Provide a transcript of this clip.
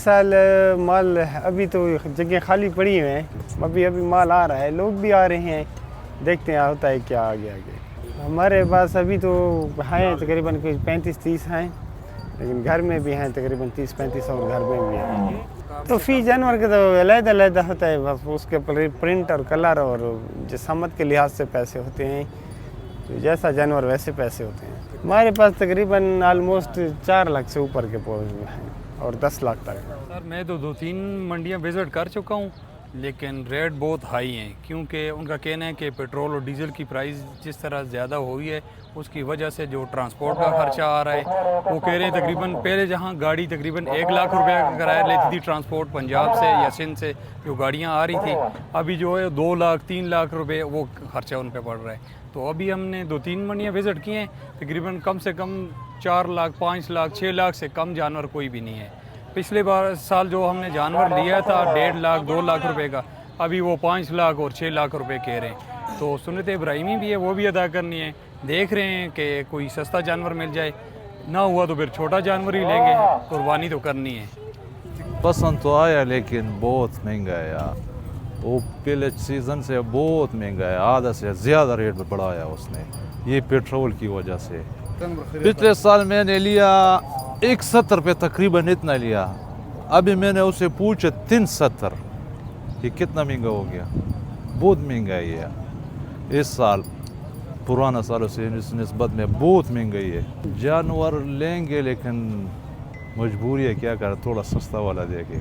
साल माल अभी तो जगह खाली पड़ी हुई हैं, अभी माल आ रहा है, लोग भी आ रहे हैं, देखते हैं होता है क्या आगे आगे। हमारे पास अभी तो हैं तकरीबन कोई 35-30 हैं, लेकिन घर में भी हैं तकरीबन 30-35 और घर में भी हैं। तो फ़ी जानवर के तो अलग-अलग होता है, बस उसके प्रिंट और कलर और जिस्मत के लिहाज से पैसे होते हैं, तो जैसा जानवर वैसे पैसे होते हैं। हमारे पास तकरीबन ऑलमोस्ट 4 लाख से ऊपर के पौधे हैं और 10 लाख तक। सर मैं तो 2-3 मंडियां विज़िट कर चुका हूं, लेकिन रेट बहुत हाई हैं, क्योंकि उनका कहना है कि पेट्रोल और डीज़ल की प्राइस जिस तरह ज़्यादा हुई है उसकी वजह से जो ट्रांसपोर्ट का खर्चा आ रहा है, वो कह रहे हैं तकरीबन पहले जहां गाड़ी तकरीबन 1 लाख रुपए का किराया लेती थी ट्रांसपोर्ट पंजाब से या सिंध से जो गाड़ियां आ रही थी, अभी जो है 2 लाख 3 लाख रुपए वो खर्चा उन पर पड़ रहा है। तो अभी हमने 2-3 मंडियाँ विज़िट की हैं, तकरीबन कम से कम 4 लाख 5 लाख 6 लाख से कम जानवर कोई भी नहीं है। पिछले साल जो हमने जानवर लिया था 1.5 लाख 2 लाख रुपए का, अभी वो 5 लाख और 6 लाख रुपए कह रहे हैं। तो सुन्नत इब्राहिमी भी है, वो भी अदा करनी है। देख रहे हैं कि कोई सस्ता जानवर मिल जाए, ना हुआ तो फिर छोटा जानवर ही लेंगे, कुर्बानी तो करनी है। पसंद तो आया लेकिन बहुत महंगा है यार, वो पहले सीज़न से बहुत महंगा है, आधा से ज़्यादा रेट बढ़ाया उसने, ये पेट्रोल की वजह से। पिछले साल मैंने लिया 170 पे तकरीबन इतना लिया, अभी मैंने उसे पूछा 370, ये कितना महंगा हो गया, बहुत महंगा है ये इस साल, पुराना सालों से इस निस्बत में बहुत महंगाई है। जानवर लेंगे लेकिन मजबूरी है, क्या करें, थोड़ा सस्ता वाला देखे।